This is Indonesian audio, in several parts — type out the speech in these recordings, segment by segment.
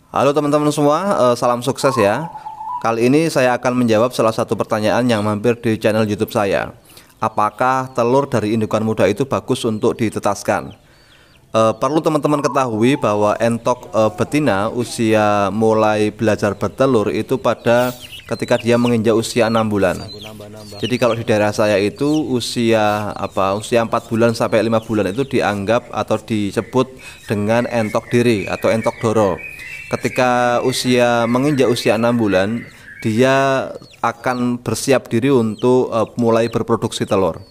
Halo teman-teman semua, salam sukses ya. Kali ini saya akan menjawab salah satu pertanyaan yang mampir di channel YouTube saya. Apakah telur dari indukan muda itu bagus untuk ditetaskan? Perlu teman-teman ketahui bahwa entok betina usia mulai belajar bertelur itu pada ketika dia menginjak usia 6 bulan. Jadi kalau di daerah saya itu usia 4 bulan sampai 5 bulan itu dianggap atau disebut dengan entok diri atau entok doro. Ketika menginjak usia 6 bulan, dia akan bersiap diri untuk mulai berproduksi telur.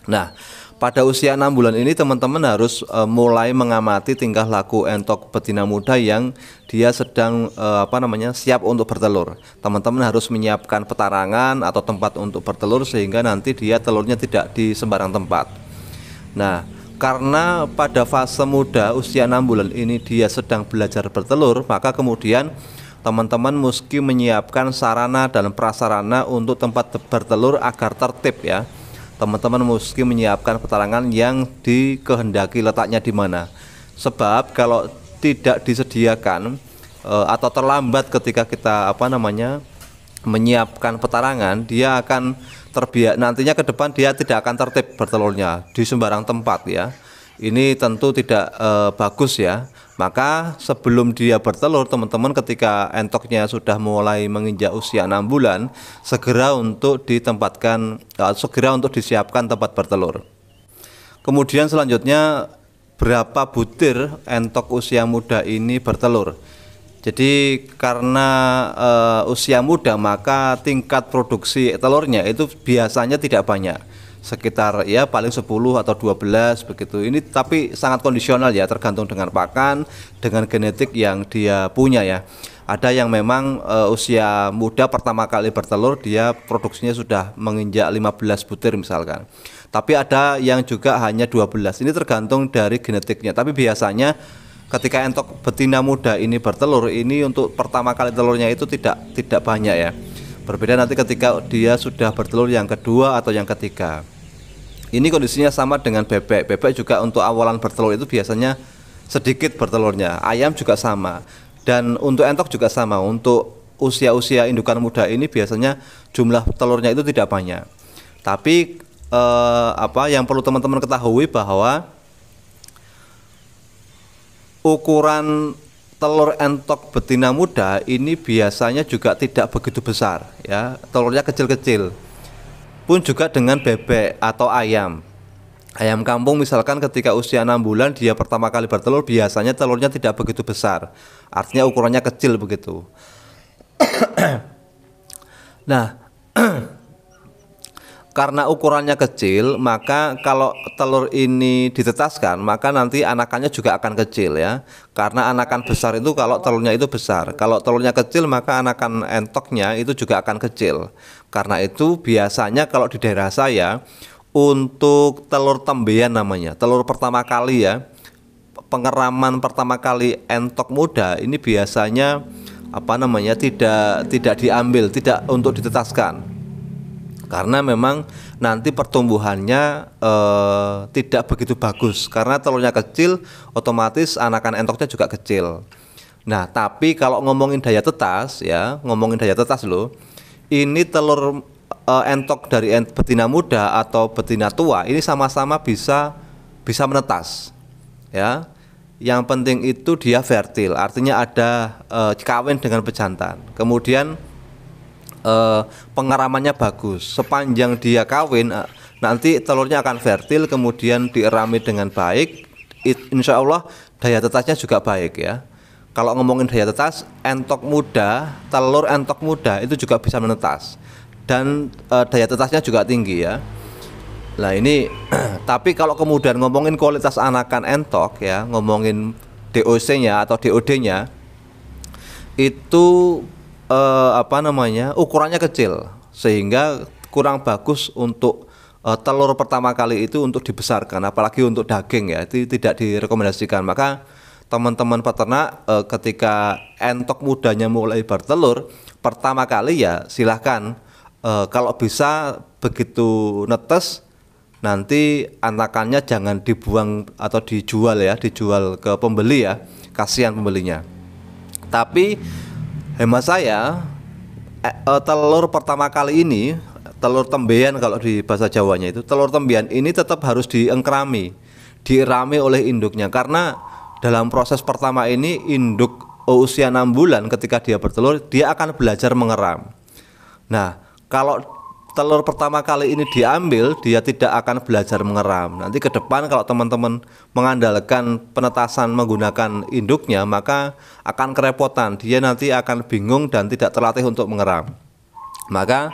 Nah, pada usia 6 bulan ini teman-teman harus mulai mengamati tingkah laku entok betina muda yang dia sedang siap untuk bertelur. Teman-teman harus menyiapkan petarangan atau tempat untuk bertelur sehingga nanti dia telurnya tidak di sembarang tempat. Nah, karena pada fase muda usia 6 bulan ini dia sedang belajar bertelur, maka kemudian teman-teman mesti menyiapkan sarana dan prasarana untuk tempat bertelur agar tertib ya. Teman-teman mesti menyiapkan petarangan yang dikehendaki letaknya di mana. Sebab kalau tidak disediakan atau terlambat ketika kita menyiapkan petarangan, dia akan terbiak nantinya ke depan dia tidak akan tertib bertelurnya di sembarang tempat ya. Ini tentu tidak bagus ya. Maka sebelum dia bertelur, teman-teman ketika entoknya sudah mulai menginjak usia 6 bulan, segera untuk disiapkan tempat bertelur. Kemudian selanjutnya, berapa butir entok usia muda ini bertelur? Jadi karena usia muda, maka tingkat produksi telurnya itu biasanya tidak banyak, sekitar ya paling 10 atau 12 begitu. Ini tapi sangat kondisional ya, tergantung dengan pakan, dengan genetik yang dia punya ya. Ada yang memang usia muda pertama kali bertelur dia produksinya sudah menginjak 15 butir misalkan. Tapi ada yang juga hanya 12. Ini tergantung dari genetiknya. Tapi biasanya ketika entok betina muda ini bertelur, ini untuk pertama kali telurnya itu tidak banyak ya. Berbeda nanti ketika dia sudah bertelur yang kedua atau yang ketiga. Ini kondisinya sama dengan bebek. Bebek juga untuk awalan bertelur itu biasanya sedikit bertelurnya. Ayam juga sama. Dan untuk entok juga sama. Untuk usia-usia indukan muda ini biasanya jumlah telurnya itu tidak banyak. Tapi yang perlu teman-teman ketahui bahwa ukuran telur entok betina muda ini biasanya juga tidak begitu besar ya, telurnya kecil-kecil. Pun juga dengan bebek atau ayam kampung misalkan ketika usia 6 bulan dia pertama kali bertelur, biasanya telurnya tidak begitu besar, artinya ukurannya kecil begitu. Nah, karena ukurannya kecil, maka kalau telur ini ditetaskan, maka nanti anakannya juga akan kecil ya. Karena anakan besar itu kalau telurnya itu besar, kalau telurnya kecil maka anakan entoknya itu juga akan kecil. Karena itu biasanya kalau di daerah saya untuk telur tembean namanya, telur pertama kali ya, pengeraman pertama kali entok muda ini biasanya tidak diambil, tidak untuk ditetaskan. Karena memang nanti pertumbuhannya tidak begitu bagus. Karena telurnya kecil, otomatis anakan entoknya juga kecil. Nah, tapi kalau ngomongin daya tetas ya, loh. Ini telur entok dari betina muda atau betina tua ini sama-sama bisa menetas. Ya. Yang penting itu dia fertil, artinya ada kawin dengan pejantan. Kemudian pengeramannya bagus. Sepanjang dia kawin, nanti telurnya akan fertil, kemudian dierami dengan baik, insya Allah daya tetasnya juga baik ya. Kalau ngomongin daya tetas, telur entok muda itu juga bisa menetas dan daya tetasnya juga tinggi ya. Nah ini tapi kalau kemudian ngomongin kualitas anakan entok ya, ngomongin DOC-nya atau DOD-nya itu ukurannya kecil sehingga kurang bagus untuk telur pertama kali itu untuk dibesarkan, apalagi untuk daging ya, itu tidak direkomendasikan. Maka teman-teman peternak ketika entok mudanya mulai bertelur pertama kali ya silahkan, kalau bisa begitu netes nanti anakannya jangan dibuang atau dijual ya, dijual ke pembeli ya, kasihan pembelinya. Tapi hemat saya, telur pertama kali ini, telur tembean kalau di bahasa Jawanya itu, telur tembean ini tetap harus dirami oleh induknya, karena dalam proses pertama ini induk usia 6 bulan ketika dia bertelur, dia akan belajar mengeram. Nah, kalau telur pertama kali ini diambil, dia tidak akan belajar mengeram. Nanti ke depan kalau teman-teman mengandalkan penetasan menggunakan induknya, maka akan kerepotan. Dia nanti akan bingung dan tidak terlatih untuk mengeram. Maka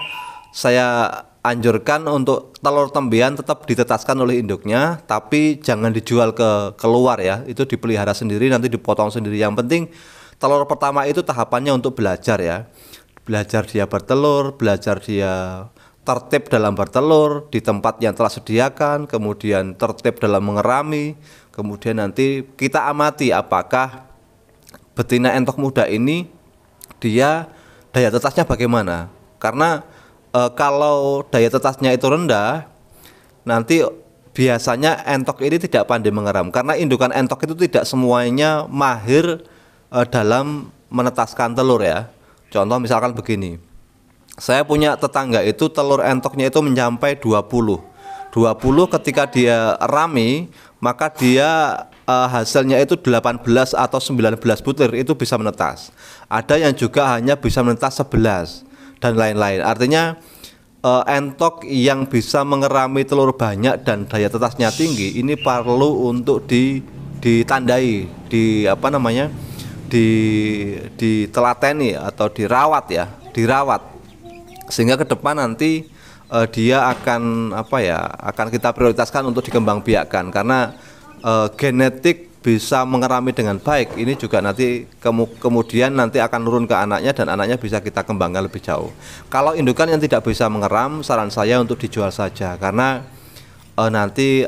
saya anjurkan untuk telur tembean tetap ditetaskan oleh induknya, tapi jangan dijual ke keluar ya. Itu dipelihara sendiri, nanti dipotong sendiri. Yang penting telur pertama itu tahapannya untuk belajar ya. Belajar dia bertelur, belajar dia tertib dalam bertelur di tempat yang telah sediakan, kemudian tertib dalam mengerami, kemudian nanti kita amati apakah betina entok muda ini dia daya tetasnya bagaimana. Karena kalau daya tetasnya itu rendah, nanti biasanya entok ini tidak pandai mengeram, karena indukan entok itu tidak semuanya mahir dalam menetaskan telur ya. Contoh misalkan begini, saya punya tetangga itu telur entoknya itu mencapai 20 ketika dia rami, maka dia hasilnya itu 18 atau 19 butir itu bisa menetas. Ada yang juga hanya bisa menetas 11 dan lain-lain. Artinya entok yang bisa mengerami telur banyak dan daya tetasnya tinggi ini perlu untuk ditandai, ditelateni atau dirawat sehingga ke depan nanti dia akan akan kita prioritaskan untuk dikembangbiakkan, karena genetik bisa mengerami dengan baik ini juga nanti kemudian nanti akan turun ke anaknya dan anaknya bisa kita kembangkan lebih jauh. Kalau indukan yang tidak bisa mengeram, saran saya untuk dijual saja, karena nanti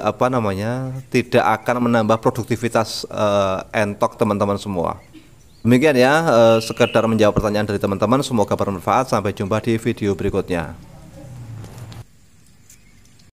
tidak akan menambah produktivitas entok teman-teman semua. Demikian ya, sekedar menjawab pertanyaan dari teman-teman, semoga bermanfaat. Sampai jumpa di video berikutnya.